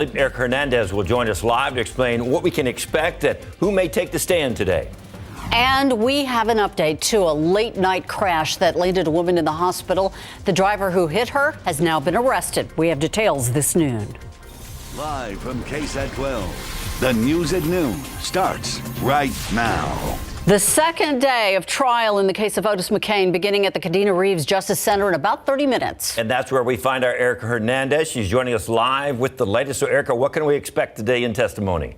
Eric Hernandez will join us live to explain what we can expect and who may take the stand today. And we have an update to a late night crash that landed a woman in the hospital. The driver who hit her has now been arrested. We have details this noon. Live from KSAT 12, the news at noon starts right now. The second day of trial in the case of Otis McCain beginning at the Kadena Reeves Justice Center in about 30 minutes. And that's where we find our Erica Hernandez. She's joining us live with the latest. So, Erica, what can we expect today in testimony?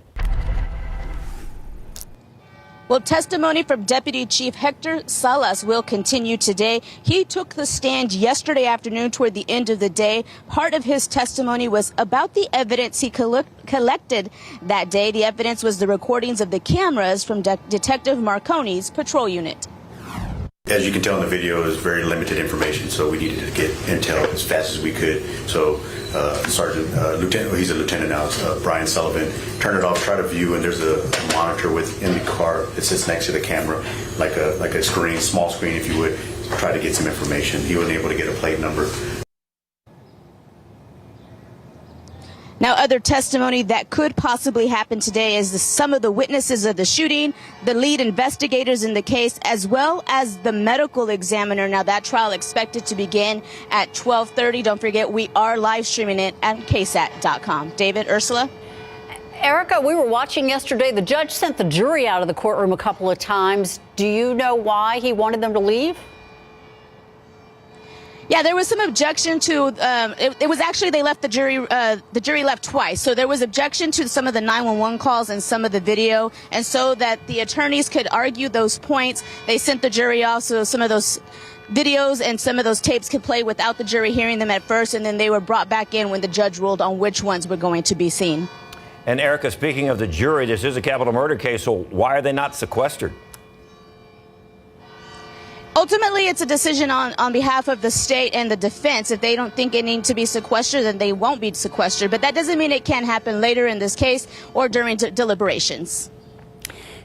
Well, testimony from Deputy Chief Hector Salas will continue today. He took the stand yesterday afternoon toward the end of the day. Part of his testimony was about the evidence he collected that day. The evidence was the recordings of the cameras from Detective Marconi's patrol unit. As you can tell in the video, it was very limited information, so we needed to get intel as fast as we could. So Lieutenant, he's a lieutenant now, Brian Sullivan, turned it off, tried to view, and there's a monitor in the car that sits next to the camera, like a screen, small screen if you would, try to get some information. He wasn't able to get a plate number. Now, other testimony that could possibly happen today is some of the witnesses of the shooting, the lead investigators in the case, as well as the medical examiner. Now, that trial expected to begin at 12:30. Don't forget, we are live streaming it at KSAT.com. David, Ursula? Erica, we were watching yesterday. The judge sent the jury out of the courtroom a couple of times. Do you know why he wanted them to leave? Yeah, there was some objection to, it was actually, they left the jury left twice. So there was objection to some of the 911 calls and some of the video. And so that the attorneys could argue those points, they sent the jury off. So some of those videos and some of those tapes could play without the jury hearing them at first. And then they were brought back in when the judge ruled on which ones were going to be seen. And Erica, speaking of the jury, this is a capital murder case. So why are they not sequestered? Ultimately, it's a decision on behalf of the state and the defense. If they don't think it needs to be sequestered, then they won't be sequestered. But that doesn't mean it can't happen later in this case or during deliberations.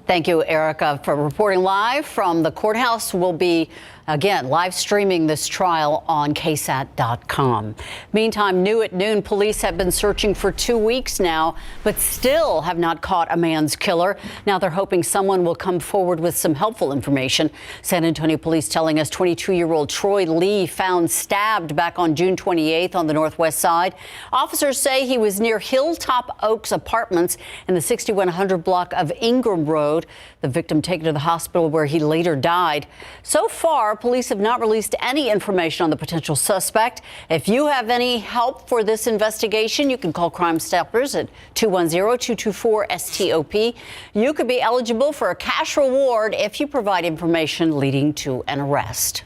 Thank you, Erica, for reporting live from the courthouse. We'll be, again, live streaming this trial on KSAT.com. Meantime, new at noon, police have been searching for 2 weeks now, but still have not caught a man's killer. Now they're hoping someone will come forward with some helpful information. San Antonio police telling us 22-year-old Troy Lee found stabbed back on June 28th on the northwest side. Officers say he was near Hilltop Oaks Apartments in the 6100 block of Ingram Road. The victim taken to the hospital where he later died. So far, police have not released any information on the potential suspect. If you have any help for this investigation, you can call Crime Stoppers at 210-224-STOP. You could be eligible for a cash reward if you provide information leading to an arrest.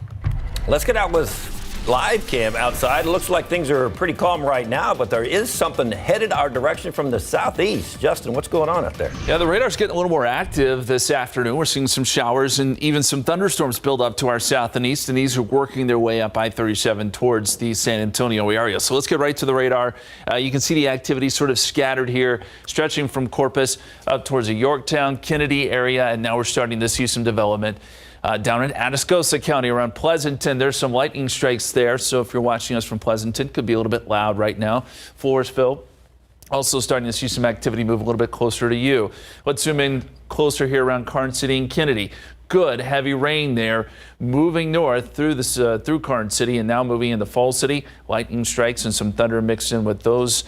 Let's get out with live cam outside. It looks like things are pretty calm right now, but there is something headed our direction from the southeast. Justin, what's going on out there? Yeah, the radar's getting a little more active this afternoon. We're seeing some showers and even some thunderstorms build up to our south and east, and these are working their way up I-37 towards the San Antonio area. So let's get right to the radar. You can see the activity sort of scattered here, stretching from Corpus up towards the Yorktown, Kennedy area, and now we're starting to see some development down in Atascosa County around Pleasanton. There's some lightning strikes there, so if you're watching us from Pleasanton, it could be a little bit loud right now. Floresville, also starting to see some activity move a little bit closer to you. Let's zoom in closer here around Karnes City and Kennedy. Good heavy rain there, moving north through through Karnes City and now moving into Fall City. Lightning strikes and some thunder mixed in with those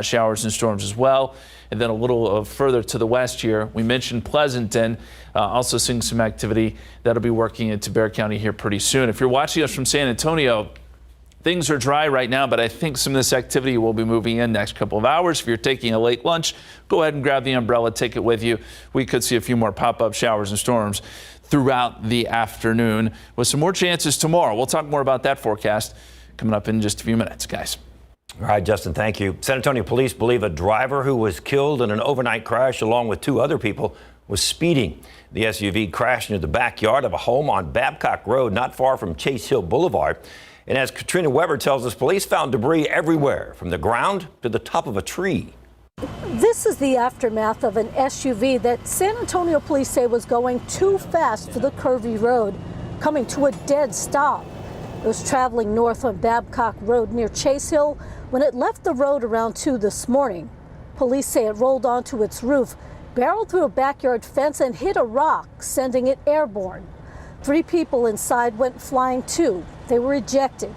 showers and storms as well. And then a little further to the west here, we mentioned Pleasanton, also seeing some activity that'll be working into Bexar County here pretty soon. If you're watching us from San Antonio, things are dry right now, but I think some of this activity will be moving in next couple of hours. If you're taking a late lunch, go ahead and grab the umbrella, take it with you. We could see a few more pop-up showers and storms throughout the afternoon with some more chances tomorrow. We'll talk more about that forecast coming up in just a few minutes, guys. All right, Justin, thank you. San Antonio police believe a driver who was killed in an overnight crash along with 2 other people was speeding. The SUV crashed into the backyard of a home on Babcock Road, not far from Chase Hill Boulevard. And as Katrina Weber tells us, police found debris everywhere, from the ground to the top of a tree. This is the aftermath of an SUV that San Antonio police say was going too fast for the curvy road, coming to a dead stop. It was traveling north on Babcock Road near Chase Hill when it left the road around 2 this morning. Police say it rolled onto its roof, barreled through a backyard fence, and hit a rock, sending it airborne. 3 people inside went flying too. They were ejected.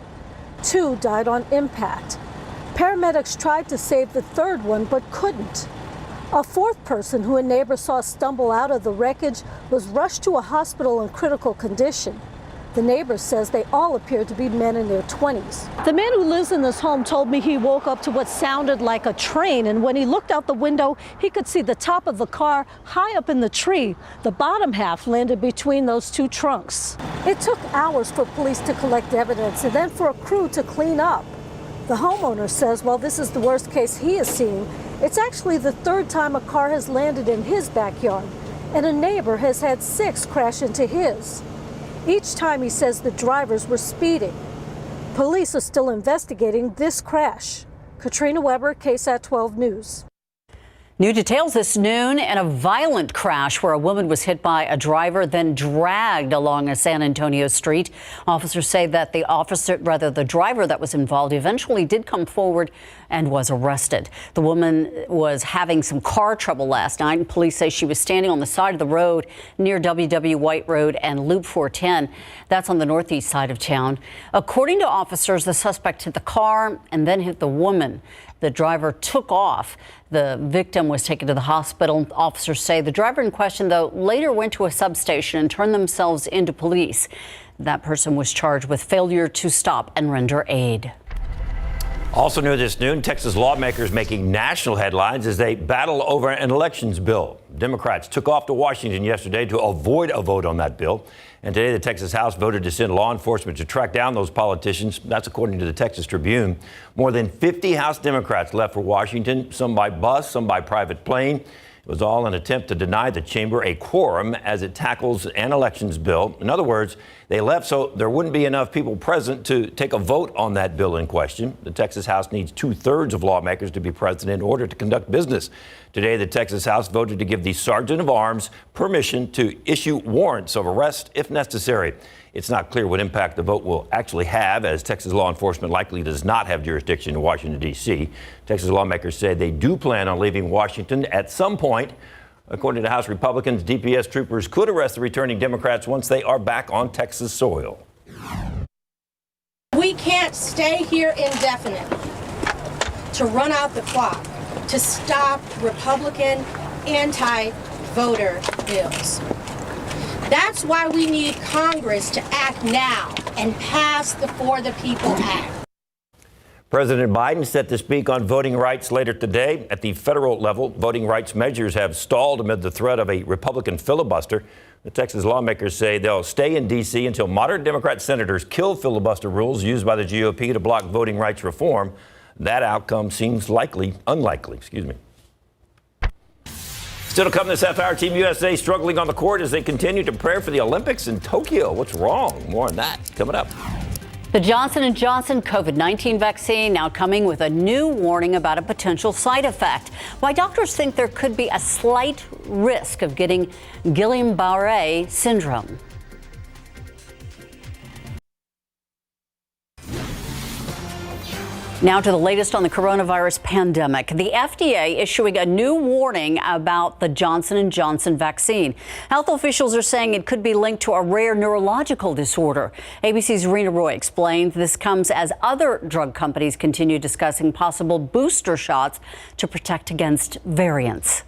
2 died on impact. Paramedics tried to save the 3rd one, but couldn't. A 4th person who a neighbor saw stumble out of the wreckage was rushed to a hospital in critical condition. The neighbor says they all appeared to be men in their 20s. The man who lives in this home told me he woke up to what sounded like a train, and when he looked out the window, he could see the top of the car high up in the tree. The bottom half landed between those 2 trunks. It took hours for police to collect evidence and then for a crew to clean up. The homeowner says while this is the worst case he is seeing, it's actually the 3rd time a car has landed in his backyard, and a neighbor has had 6 crash into his. Each time he says the drivers were speeding. Police are still investigating this crash. Katrina Weber, KSAT 12 News. New details this noon in a violent crash where a woman was hit by a driver, then dragged along a San Antonio street. Officers say that the driver that was involved eventually did come forward and was arrested. The woman was having some car trouble last night, and police say she was standing on the side of the road near WW White Road and Loop 410. That's on the northeast side of town. According to officers, the suspect hit the car and then hit the woman. The driver took off. The victim was taken to the hospital. Officers say the driver in question, though, later went to a substation and turned themselves into police. That person was charged with failure to stop and render aid. Also new this noon, Texas lawmakers making national headlines as they battle over an elections bill. Democrats took off to Washington yesterday to avoid a vote on that bill. And today the Texas House voted to send law enforcement to track down those politicians. That's according to the Texas Tribune. More than 50 House Democrats left for Washington, some by bus, some by private plane. It was all an attempt to deny the chamber a quorum as it tackles an elections bill. In other words, they left so there wouldn't be enough people present to take a vote on that bill in question. The Texas House needs 2/3 of lawmakers to be present in order to conduct business. Today, the Texas House voted to give the Sergeant of Arms permission to issue warrants of arrest if necessary. It's not clear what impact the vote will actually have, as Texas law enforcement likely does not have jurisdiction in Washington, D.C. Texas lawmakers say they do plan on leaving Washington at some point. According to House Republicans, DPS troopers could arrest the returning Democrats once they are back on Texas soil. We can't stay here indefinitely to run out the clock, to stop Republican anti-voter bills. That's why we need Congress to act now and pass the For the People Act. President Biden set to speak on voting rights later today. At the federal level, voting rights measures have stalled amid the threat of a Republican filibuster. The Texas lawmakers say they'll stay in D.C. until moderate Democrat senators kill filibuster rules used by the GOP to block voting rights reform. That outcome seems unlikely. Still to come this half hour, Team USA struggling on the court as they continue to prepare for the Olympics in Tokyo. What's wrong? More on that coming up. The Johnson & Johnson COVID-19 vaccine now coming with a new warning about a potential side effect. Why doctors think there could be a slight risk of getting Guillain-Barré syndrome. Now to the latest on the coronavirus pandemic. The FDA issuing a new warning about the Johnson & Johnson vaccine. Health officials are saying it could be linked to a rare neurological disorder. ABC's Rena Roy explains this comes as other drug companies continue discussing possible booster shots to protect against variants.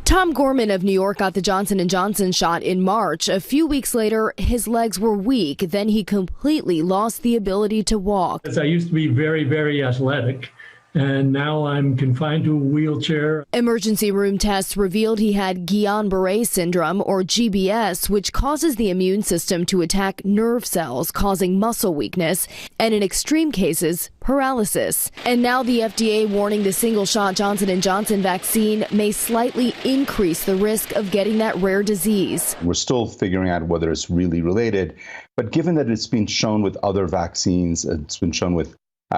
Tom Gorman of New York got the Johnson & Johnson shot in March. A few weeks later, his legs were weak. Then he completely lost the ability to walk. I used to be very, very athletic, and now I'm confined to a wheelchair. Emergency room tests revealed he had Guillain-Barré syndrome, or GBS, which causes the immune system to attack nerve cells, causing muscle weakness, and in extreme cases, paralysis. And now the FDA warning the single-shot Johnson & Johnson vaccine may slightly increase the risk of getting that rare disease. We're still figuring out whether it's really related, but given that it's been shown with other vaccines, it's been shown with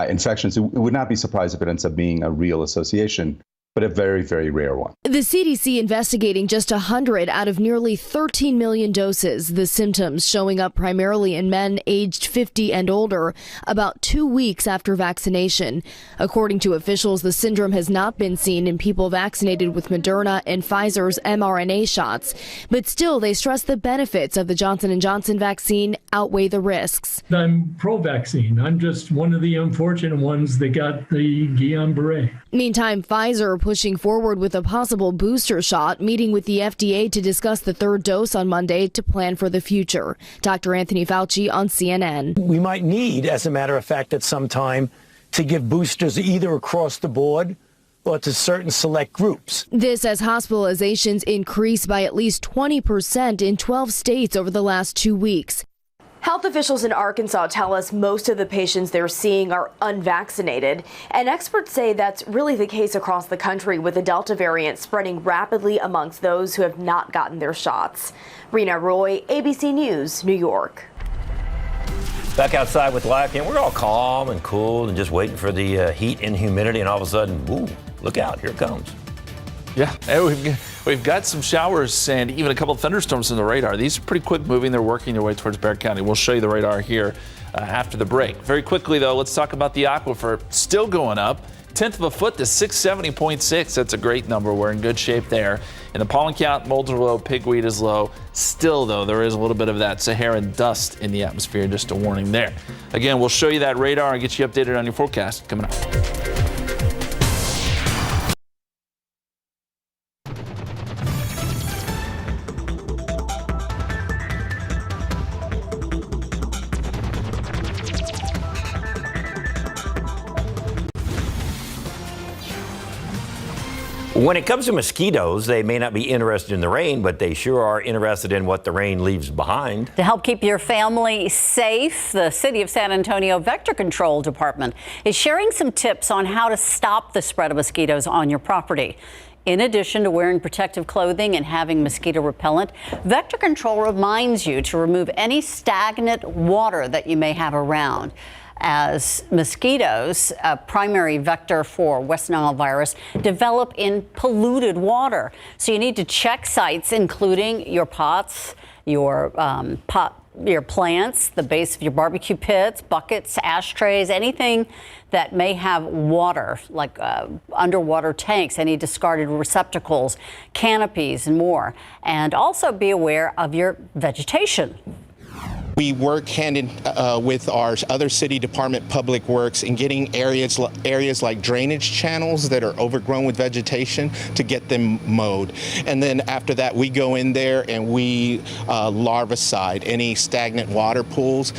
infections, it would not be surprised if it ends up being a real association. but a very, very rare one. The CDC investigating just 100 out of nearly 13 million doses, the symptoms showing up primarily in men aged 50 and older about 2 weeks after vaccination. According to officials, the syndrome has not been seen in people vaccinated with Moderna and Pfizer's mRNA shots, but still they stress the benefits of the Johnson & Johnson vaccine outweigh the risks. I'm pro-vaccine. I'm just one of the unfortunate ones that got the Guillain-Barré. Meantime, Pfizer pushing forward with a possible booster shot, meeting with the FDA to discuss the third dose on Monday to plan for the future. Dr. Anthony Fauci on CNN. We might need, as a matter of fact, at some time to give boosters either across the board or to certain select groups. This as hospitalizations increased by at least 20% in 12 states over the last 2 weeks. Health officials in Arkansas tell us most of the patients they're seeing are unvaccinated, and experts say that's really the case across the country, with the Delta variant spreading rapidly amongst those who have not gotten their shots. Rena Roy, ABC News, New York. Back outside with Live Cam, we're all calm and cool and just waiting for the heat and humidity, and all of a sudden, ooh, look out, here it comes. Yeah, we've got some showers and even a couple of thunderstorms on the radar. These are pretty quick moving. They're working their way towards Bexar County. We'll show you the radar here after the break. Very quickly, though, let's talk about the aquifer. Still going up. 1/10 of a foot to 670.6. That's a great number. We're in good shape there. And the pollen count, molds are low, pigweed is low. Still, though, there is a little bit of that Saharan dust in the atmosphere. Just a warning there. Again, we'll show you that radar and get you updated on your forecast coming up. When it comes to mosquitoes, they may not be interested in the rain, but they sure are interested in what the rain leaves behind. To help keep your family safe, the City of San Antonio Vector Control Department is sharing some tips on how to stop the spread of mosquitoes on your property. In addition to wearing protective clothing and having mosquito repellent, Vector Control reminds you to remove any stagnant water that you may have around, as mosquitoes, a primary vector for West Nile virus, develop in polluted water. So you need to check sites, including your pots, your plants, the base of your barbecue pits, buckets, ashtrays, anything that may have water, like underwater tanks, any discarded receptacles, canopies, and more. And also be aware of your vegetation. We work hand in with our other city department, Public Works, in getting areas like drainage channels that are overgrown with vegetation to get them mowed. And then after that, we go in there and we larvicide any stagnant water pools.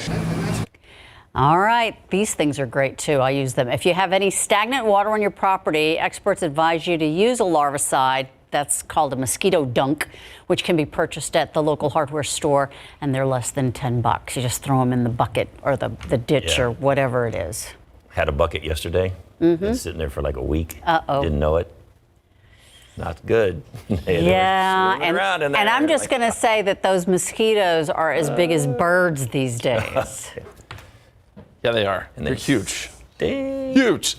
All right, these things are great too. I use them. If you have any stagnant water on your property, experts advise you to use a larvicide. That's called a mosquito dunk, which can be purchased at the local hardware store, and they're less than $10. You just throw them in the bucket or the ditch or whatever it is. Had a bucket yesterday. Been sitting there for like a week. Didn't know it. Not good. Yeah, and I'm just going to say that those mosquitoes are as big as birds these days. Yeah, they are. And they're huge. Huge.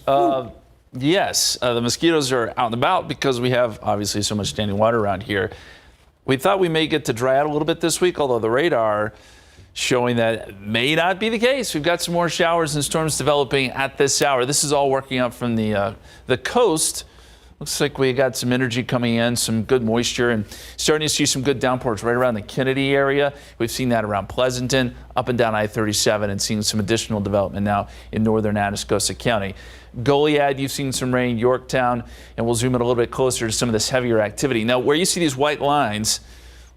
Yes, the mosquitoes are out and about because we have obviously so much standing water around here. We thought we may get to dry out a little bit this week, although the radar showing that may not be the case. We've got some more showers and storms developing at this hour. This is all working up from the coast. Looks like we got some energy coming in, some good moisture, and starting to see some good downpours right around the Kennedy area. We've seen that around Pleasanton, up and down I-37, and seeing some additional development now in northern Atascosa County. Goliad, you've seen some rain, Yorktown, and we'll zoom in a little bit closer to some of this heavier activity. Now, where you see these white lines,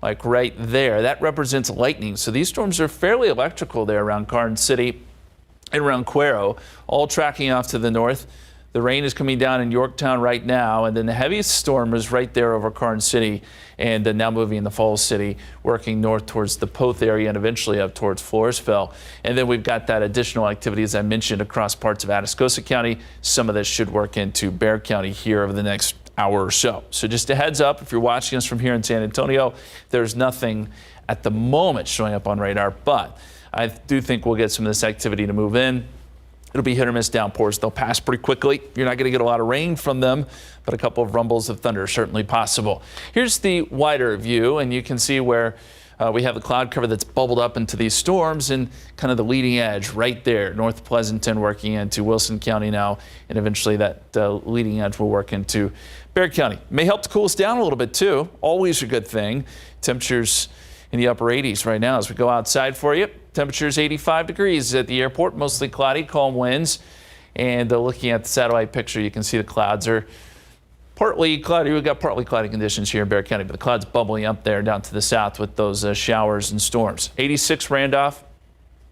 like right there, that represents lightning. So these storms are fairly electrical there around Carson City and around Cuero, all tracking off to the north. The rain is coming down in Yorktown right now, and then the heaviest storm is right there over Carson City, and now moving into Falls City, working north towards the Poth area and eventually up towards Floresville. And then we've got that additional activity, as I mentioned, across parts of Atascosa County. Some of this should work into Bexar County here over the next hour or so. So just a heads up, if you're watching us from here in San Antonio, there's nothing at the moment showing up on radar, but I do think we'll get some of this activity to move in. it'll be hit or miss downpours. They'll pass pretty quickly. You're not going to get a lot of rain from them, but a couple of rumbles of thunder are certainly possible. Here's the wider view, and you can see where we have the cloud cover that's bubbled up into these storms and kind of the leading edge right there, North Pleasanton working into Wilson County now, and eventually that leading edge will work into Bexar County. May help to cool us down a little bit too. Always a good thing. Temperatures in the upper 80s right now as we go outside for you. Temperatures 85 degrees at the airport, mostly cloudy, calm winds. And looking at the satellite picture, you can see the clouds are partly cloudy. We've got partly cloudy conditions here in Bexar County, but the clouds bubbling up there down to the south with those showers and storms. 86 Randolph,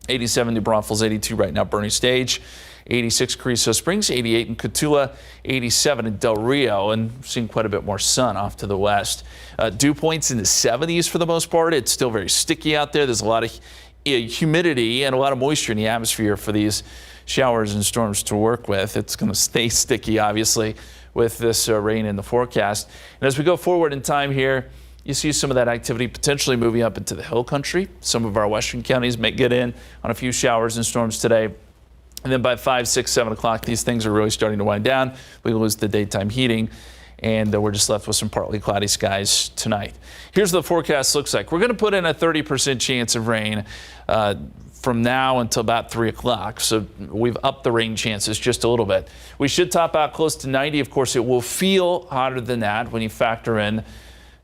87 New Braunfels, 82 right now Bernie Stage, 86 Carrizo Springs, 88 in Cotulla, 87 in Del Rio, and seeing quite a bit more sun off to the west. Dew points in the 70s for the most part. It's still very sticky out there. There's a lot of humidity and a lot of moisture in the atmosphere for these showers and storms to work with. It's going to stay sticky, obviously, with this rain in the forecast. And as we go forward in time here, you see some of that activity potentially moving up into the hill country. Some of our western counties may get in on a few showers and storms today. And then by 5, 6, 7 o'clock, these things are really starting to wind down. We lose the daytime heating, and we're just left with some partly cloudy skies tonight. Here's what the forecast looks like. We're going to put in a 30% chance of rain from now until about 3 o'clock. So we've upped the rain chances just a little bit. We should top out close to 90. Of course, it will feel hotter than that when you factor in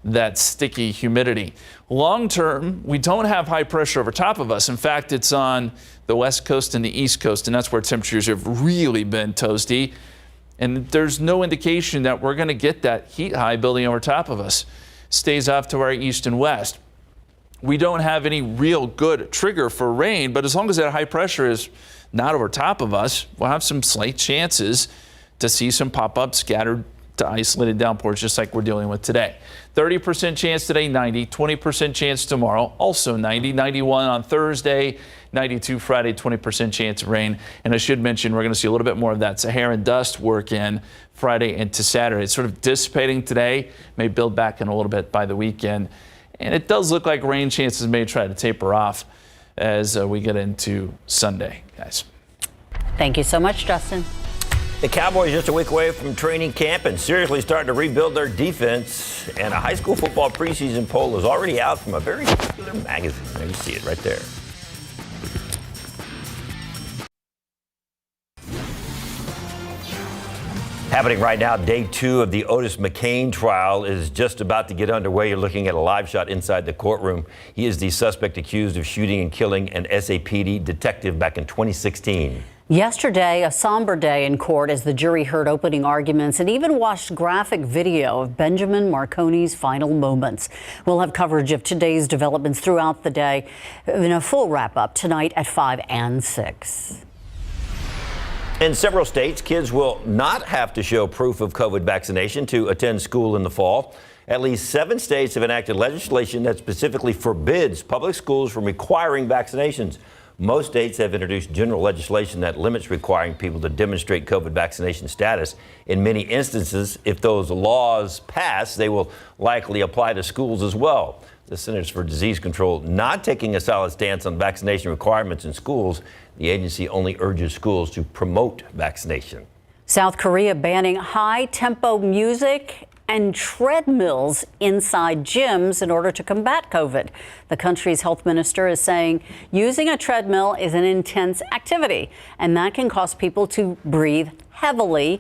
that sticky humidity. Long term, we don't have high pressure over top of us. In fact, it's on the west coast and the east coast, and that's where temperatures have really been toasty. And there's no indication that we're going to get that heat high building over top of us. Stays off to our east and west. We don't have any real good trigger for rain, but as long as that high pressure is not over top of us, we'll have some slight chances to see some pop-up scattered to isolated downpours just like we're dealing with today. 30% chance today, 90, 20% chance tomorrow, also 90, 91 on Thursday, 92 Friday, 20% chance of rain. And I should mention we're going to see a little bit more of that Saharan dust work in Friday into Saturday. It's sort of dissipating today, may build back in a little bit by the weekend. And it does look like rain chances may try to taper off as we get into Sunday, guys. Thank you so much, Justin. The Cowboys just a week away from training camp and seriously starting to rebuild their defense. And a high school football preseason poll is already out from a very popular magazine. There you see it right there. Happening right now, day 2 of the Otis McCain trial is just about to get underway. You're looking at a live shot inside the courtroom. He is the suspect accused of shooting and killing an SAPD detective back in 2016. Yesterday, a somber day in court as the jury heard opening arguments and even watched graphic video of Benjamin Marconi's final moments. We'll have coverage of today's developments throughout the day in a full wrap-up tonight at 5 and 6. In several states, kids will not have to show proof of COVID vaccination to attend school in the fall. At least 7 states have enacted legislation that specifically forbids public schools from requiring vaccinations. Most states have introduced general legislation that limits requiring people to demonstrate COVID vaccination status. In many instances, if those laws pass, they will likely apply to schools as well. The Centers for Disease Control not taking a solid stance on vaccination requirements in schools. The agency only urges schools to promote vaccination. South Korea banning high-tempo music and treadmills inside gyms in order to combat COVID. The country's health minister is saying using a treadmill is an intense activity, and that can cause people to breathe heavily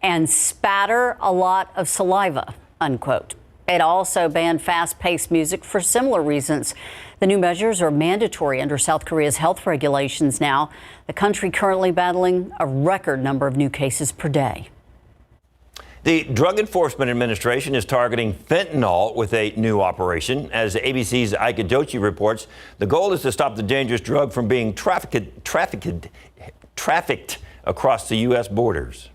and spatter a lot of saliva, unquote. It also banned fast-paced music for similar reasons. The new measures are mandatory under South Korea's health regulations now. The country currently battling a record number of new cases per day. The Drug Enforcement Administration is targeting fentanyl with a new operation. As ABC's Ike Adochi reports, the goal is to stop the dangerous drug from being trafficked across the U.S. borders.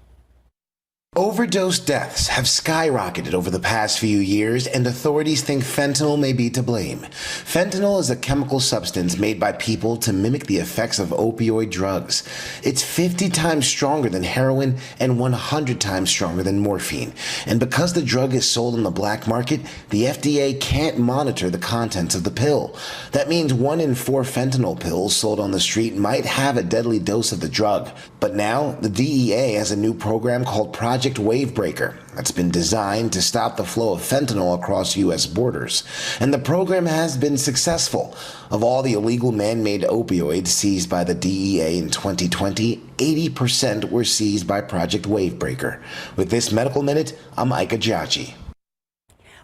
Overdose deaths have skyrocketed over the past few years, and authorities think fentanyl may be to blame. Fentanyl is a chemical substance made by people to mimic the effects of opioid drugs. It's 50 times stronger than heroin and 100 times stronger than morphine. And because the drug is sold on the black market, the FDA can't monitor the contents of the pill. That means 1 in 4 fentanyl pills sold on the street might have a deadly dose of the drug. But now, the DEA has a new program called Project Wavebreaker that's been designed to stop the flow of fentanyl across U.S. borders. And the program has been successful. Of all the illegal man-made opioids seized by the DEA in 2020, 80% were seized by Project Wavebreaker. With this Medical Minute, I'm Ika Giacchi.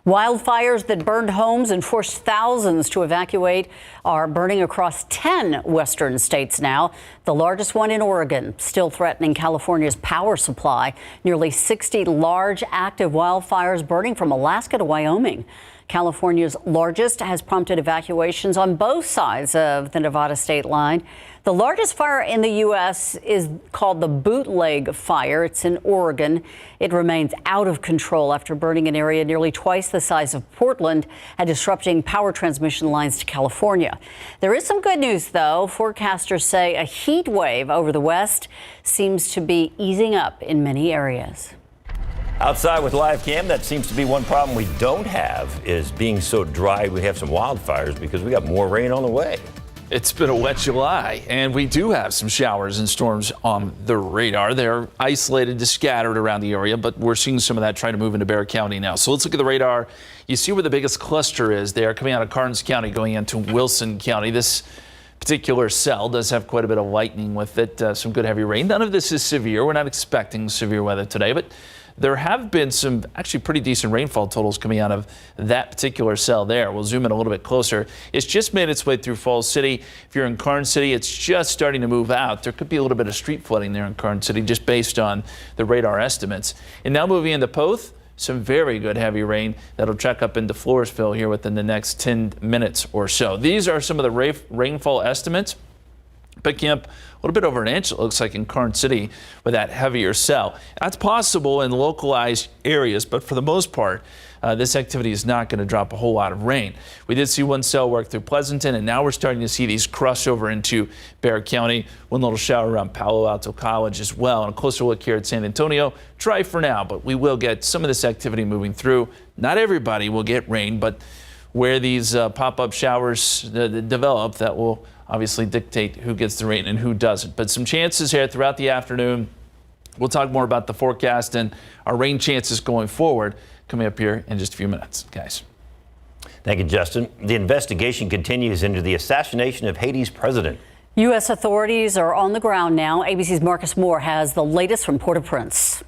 Wildfires that burned homes and forced thousands to evacuate are burning across 10 western states now. The largest one in Oregon, still threatening California's power supply. Nearly 60 large active wildfires burning from Alaska to Wyoming. California's largest has prompted evacuations on both sides of the Nevada state line. The largest fire in the U.S. is called the Bootleg Fire. It's in Oregon. It remains out of control after burning an area nearly twice the size of Portland and disrupting power transmission lines to California. There is some good news, though. Forecasters say a heat wave over the West seems to be easing up in many areas. Outside with live cam, that seems to be one problem we don't have is being so dry. We have some wildfires because we got more rain on the way. It's been a wet July, and we do have some showers and storms on the radar. They're isolated to scattered around the area, but we're seeing some of that try to move into Bexar County now. So let's look at the radar. You see where the biggest cluster is there, coming out of Karnes County, going into Wilson County. This particular cell does have quite a bit of lightning with it, some good heavy rain. None of this is severe. We're not expecting severe weather today, but there have been some actually pretty decent rainfall totals coming out of that particular cell there. We'll zoom in a little bit closer. It's just made its way through Falls City. If you're in Karnes City, it's just starting to move out. There could be a little bit of street flooding there in Karnes City just based on the radar estimates. And now moving into Poth, some very good heavy rain that'll check up into Floresville here within the next 10 minutes or so. These are some of the rainfall estimates. Picking up a little bit over an inch, it looks like, in Karnes City with that heavier cell. That's possible in localized areas, but for the most part, this activity is not going to drop a whole lot of rain. We did see one cell work through Pleasanton, and now we're starting to see these cross over into Bexar County. One little shower around Palo Alto College as well. And a closer look here at San Antonio. Dry for now, but we will get some of this activity moving through. Not everybody will get rain, but where these pop-up showers develop, that will obviously dictate who gets the rain and who doesn't. But some chances here throughout the afternoon. We'll talk more about the forecast and our rain chances going forward coming up here in just a few minutes, guys. Thank you, Justin. The investigation continues into the assassination of Haiti's president. U.S. authorities are on the ground now. ABC's Marcus Moore has the latest from Port-au-Prince.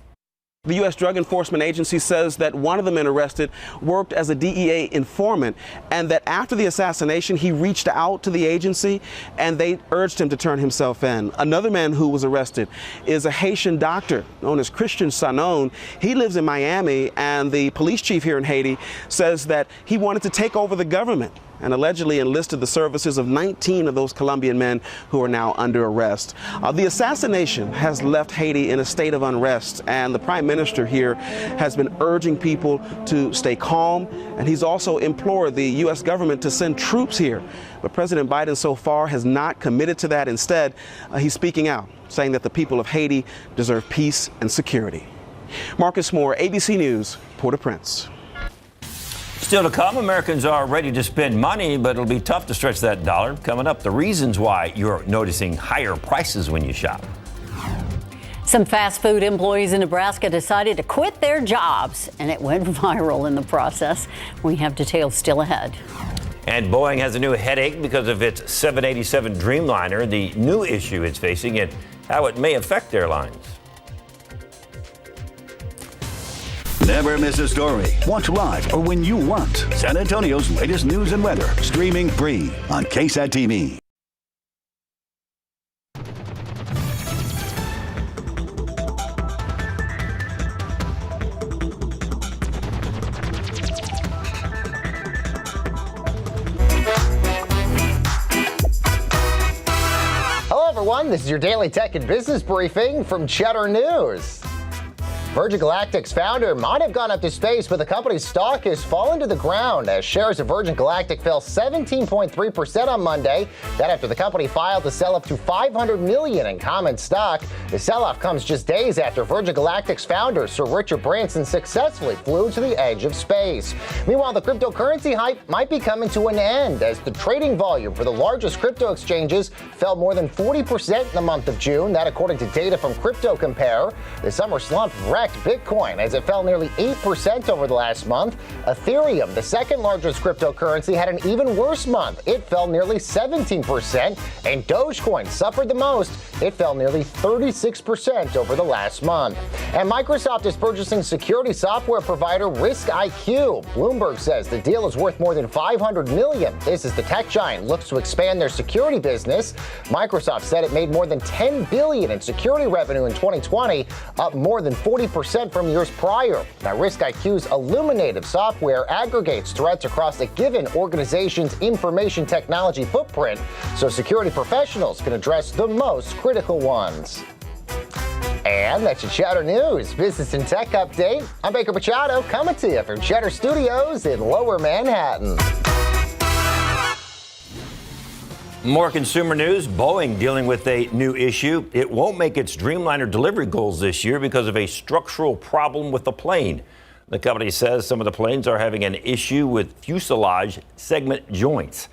The U.S. Drug Enforcement Agency says that one of the men arrested worked as a DEA informant, and that after the assassination, he reached out to the agency and they urged him to turn himself in. Another man who was arrested is a Haitian doctor known as Christian Sanon. He lives in Miami, and the police chief here in Haiti says that he wanted to take over the government and allegedly enlisted the services of 19 of those Colombian men who are now under arrest. The assassination has left Haiti in a state of unrest, and the prime minister here has been urging people to stay calm, and he's also implored the U.S. government to send troops here. But President Biden so far has not committed to that. Instead, he's speaking out, saying that the people of Haiti deserve peace and security. Marcus Moore, ABC News, Port-au-Prince. Still to come, Americans are ready to spend money, but it'll be tough to stretch that dollar. Coming up, the reasons why you're noticing higher prices when you shop. Some fast food employees in Nebraska decided to quit their jobs, and it went viral in the process. We have details still ahead. And Boeing has a new headache because of its 787 Dreamliner, the new issue it's facing, and how it may affect airlines. Never miss a story. Watch live or when you want. San Antonio's latest news and weather, streaming free on KSAT TV. Hello, everyone. This is your daily tech and business briefing from Cheddar News. Virgin Galactic's founder might have gone up to space, but the company's stock has fallen to the ground as shares of Virgin Galactic fell 17.3% on Monday. That after the company filed to sell up to $500 million in common stock. The sell-off comes just days after Virgin Galactic's founder, Sir Richard Branson, successfully flew to the edge of space. Meanwhile, the cryptocurrency hype might be coming to an end as the trading volume for the largest crypto exchanges fell more than 40% in the month of June. That according to data from Crypto Compare. The summer slump wrecked Bitcoin as it fell nearly 8% over the last month. Ethereum, the second largest cryptocurrency, had an even worse month. It fell nearly 17%, and Dogecoin suffered the most. It fell nearly 36% over the last month. And Microsoft is purchasing security software provider RiskIQ. Bloomberg says the deal is worth more than $500 million. This as the tech giant looks to expand their security business. Microsoft said it made more than $10 billion in security revenue in 2020, up more than 40% from years prior. Now, RiskIQ's Illuminative software aggregates threats across a given organization's information technology footprint, so security professionals can address the most critical ones. And that's your Cheddar News Business and Tech Update. I'm Baker Machado, coming to you from Cheddar Studios in Lower Manhattan. More consumer news. Boeing dealing with a new issue. It won't make its Dreamliner delivery goals this year because of a structural problem with the plane. The company says some of the planes are having an issue with fuselage segment joints.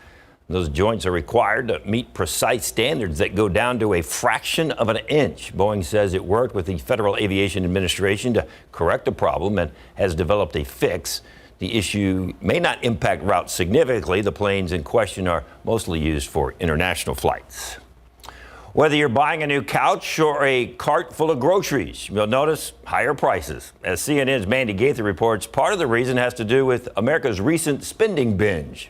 Those joints are required to meet precise standards that go down to a fraction of an inch. Boeing says it worked with the Federal Aviation Administration to correct the problem and has developed a fix. The issue may not impact routes significantly. The planes in question are mostly used for international flights. Whether you're buying a new couch or a cart full of groceries, you'll notice higher prices. As CNN's Mandy Gaither reports, part of the reason has to do with America's recent spending binge.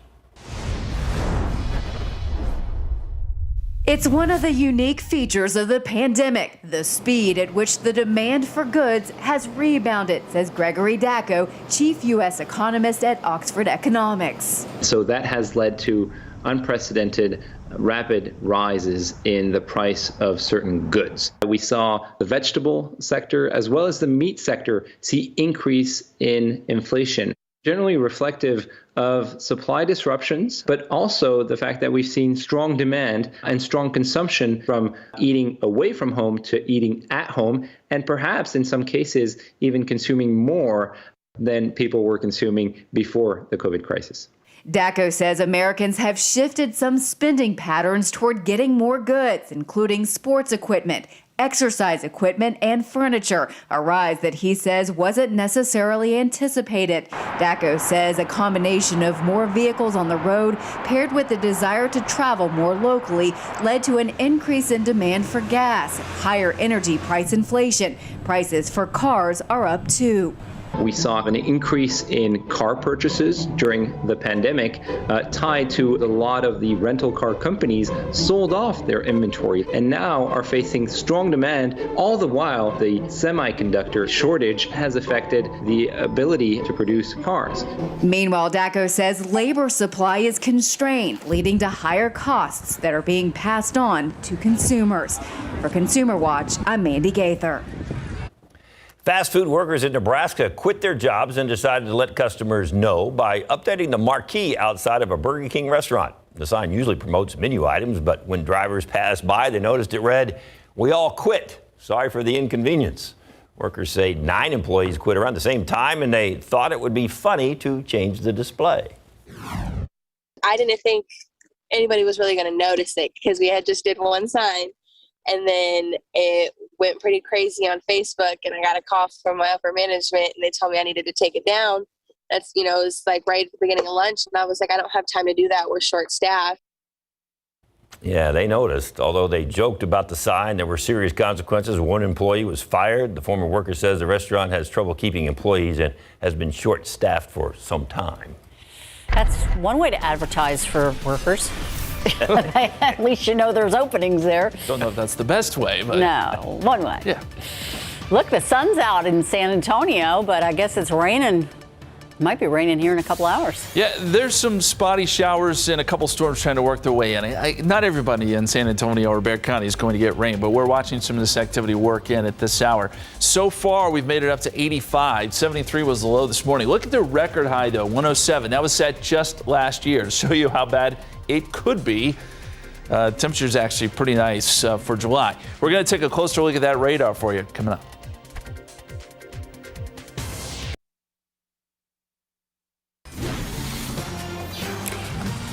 It's one of the unique features of the pandemic, the speed at which the demand for goods has rebounded, says Gregory Dacko, chief U.S. economist at Oxford Economics. So that has led to unprecedented rapid rises in the price of certain goods. We saw the vegetable sector as well as the meat sector see increase in inflation, generally reflective of supply disruptions, but also the fact that we've seen strong demand and strong consumption from eating away from home to eating at home, and perhaps in some cases even consuming more than people were consuming before the COVID crisis. Dacko says Americans have shifted some spending patterns toward getting more goods, including sports equipment, exercise equipment, and furniture, a rise that he says wasn't necessarily anticipated. Dacko says a combination of more vehicles on the road paired with the desire to travel more locally led to an increase in demand for gas, higher energy price inflation. Prices for cars are up too. We saw an increase in car purchases during the pandemic, tied to a lot of the rental car companies sold off their inventory and now are facing strong demand. All the while, the semiconductor shortage has affected the ability to produce cars. Meanwhile, Dacko says labor supply is constrained, leading to higher costs that are being passed on to consumers. For Consumer Watch, I'm Mandy Gaither. Fast food workers in Nebraska quit their jobs and decided to let customers know by updating the marquee outside of a Burger King restaurant. The sign usually promotes menu items, but when drivers passed by, they noticed it read, "We all quit. Sorry for the inconvenience." Workers say 9 employees quit around the same time, and they thought it would be funny to change the display. I didn't think anybody was really going to notice it because we had just did one sign. And then it went pretty crazy on Facebook, and I got a call from my upper management, and they told me I needed to take it down. That's, it was like right at the beginning of lunch, and I was like, I don't have time to do that. We're short-staffed. Yeah, they noticed. Although they joked about the sign, there were serious consequences. One employee was fired. The former worker says the restaurant has trouble keeping employees and has been short-staffed for some time. That's one way to advertise for workers. At least you know there's openings there. Don't know if that's the best way, but no, one way. Yeah. Look, the sun's out in San Antonio, but I guess it's raining Might be raining here in a couple hours. Yeah, there's some spotty showers and a couple storms trying to work their way in. Not everybody in San Antonio or Bexar County is going to get rain, but we're watching some of this activity work in at this hour. So far, we've made it up to 85. 73 was the low this morning. Look at the record high, though, 107. That was set just last year to show you how bad it could be. Temperature's actually pretty nice for July. We're going to take a closer look at that radar for you coming up.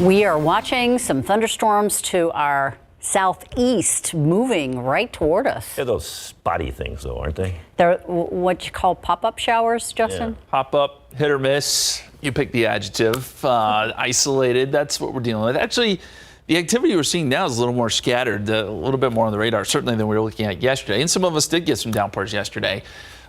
We are watching some thunderstorms to our southeast moving right toward us. They're those spotty things, though, aren't they? They're what you call pop-up showers, Justin? Yeah. Pop up, hit or miss. You pick the adjective. Isolated, that's what we're dealing with. Actually, the activity we're seeing now is a little more scattered, a little bit more on the radar, certainly than we were looking at yesterday. And some of us did get some downpours yesterday.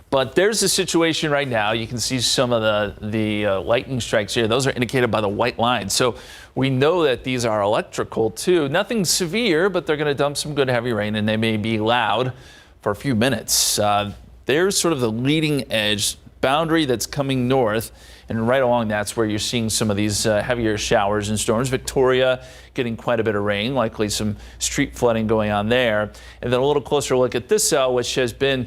But there's a situation right now. You can see some of the lightning strikes here. Those are indicated by the white lines. So we know that these are electrical too. Nothing severe, but they're going to dump some good heavy rain, and they may be loud for a few minutes. There's sort of the leading edge boundary that's coming north, and right along that's where you're seeing some of these heavier showers and storms. Victoria getting quite a bit of rain, likely some street flooding going on there. And then a little closer look at this cell, which has been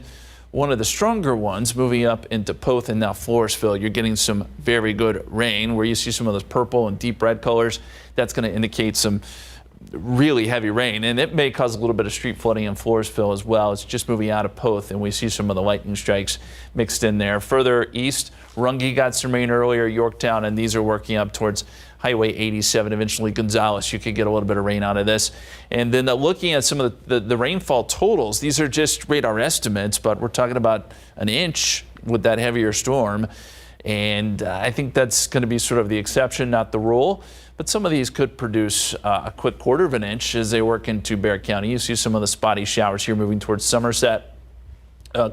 one of the stronger ones moving up into Poth and now Floresville. You're getting some very good rain where you see some of those purple and deep red colors. That's going to indicate some really heavy rain, and it may cause a little bit of street flooding in Floresville as well. It's just moving out of Poth, and we see some of the lightning strikes mixed in there. Further east, Runge got some rain earlier, Yorktown, and these are working up towards Highway 87, eventually Gonzales. You could get a little bit of rain out of this. And then looking at some of the rainfall totals, these are just radar estimates, but we're talking about an inch with that heavier storm. And I think that's going to be sort of the exception, not the rule. But some of these could produce a quick quarter of an inch as they work into Bexar County. You see some of the spotty showers here moving towards Somerset,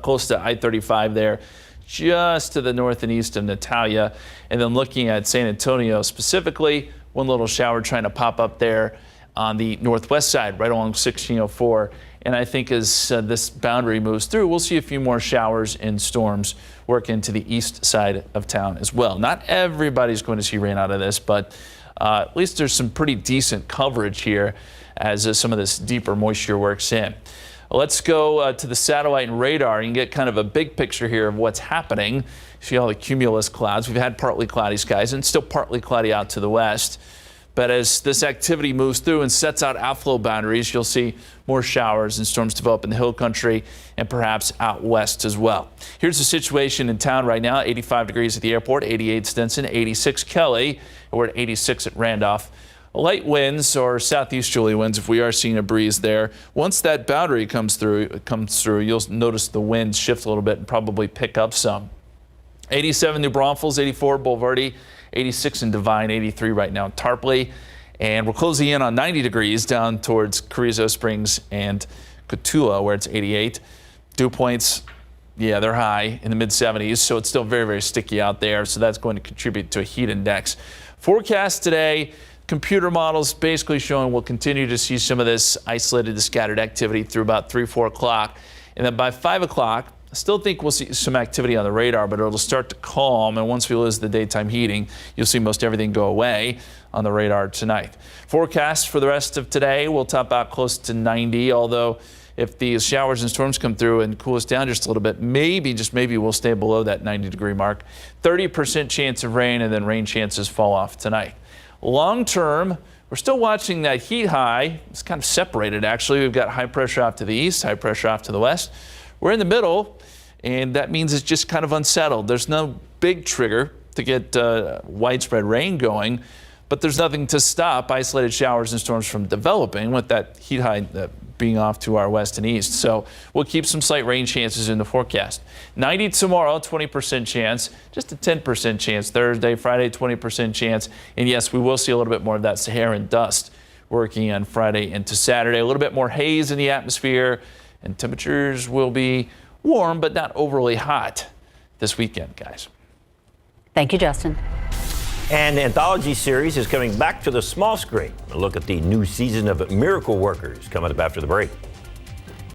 close to I-35 there, just to the north and east of Natalia. And then looking at San Antonio specifically, one little shower trying to pop up there on the northwest side, right along 1604. And I think as this boundary moves through, we'll see a few more showers and storms work into the east side of town as well. Not everybody's going to see rain out of this, but at least there's some pretty decent coverage here as some of this deeper moisture works in. Let's go to the satellite and radar and get kind of a big picture here of what's happening. See all the cumulus clouds. We've had partly cloudy skies and still partly cloudy out to the west. But as this activity moves through and sets out outflow boundaries, you'll see more showers and storms develop in the hill country and perhaps out west as well. Here's the situation in town right now. 85 degrees at the airport, 88 Stinson, 86 Kelly, and we're at 86 at Randolph. Light winds or southeasterly winds if we are seeing a breeze there. Once that boundary comes through, you'll notice the winds shift a little bit and probably pick up some. 87 New Braunfels, 84 Boulevardy, 86 in Devine, 83 right now in Tarpley. And we're closing in on 90 degrees down towards Carrizo Springs and Cotulla where it's 88. Dew points, yeah, they're high in the mid 70s, so it's still very, very sticky out there. So that's going to contribute to a heat index. Forecast today, computer models basically showing we'll continue to see some of this isolated to scattered activity through about 3, 4 o'clock. And then by 5 o'clock, I still think we'll see some activity on the radar, but it'll start to calm. And once we lose the daytime heating, you'll see most everything go away on the radar tonight. Forecast for the rest of today will top out close to 90, although if these showers and storms come through and cool us down just a little bit, maybe, just maybe, we'll stay below that 90-degree mark. 30% chance of rain, and then rain chances fall off tonight. Long term, we're still watching that heat high. It's kind of separated, actually. We've got high pressure off to the east, high pressure off to the west. We're in the middle, and that means it's just kind of unsettled. There's no big trigger to get widespread rain going, but there's nothing to stop isolated showers and storms from developing with that heat high being off to our west and east. So we'll keep some slight rain chances in the forecast. 90 tomorrow, 20% chance, just a 10% chance. Thursday, Friday, 20% chance. And yes, we will see a little bit more of that Saharan dust working on Friday into Saturday. A little bit more haze in the atmosphere, and temperatures will be warm but not overly hot this weekend, guys. Thank you, Justin. And the anthology series is coming back to the small screen. A look at the new season of Miracle Workers coming up after the break.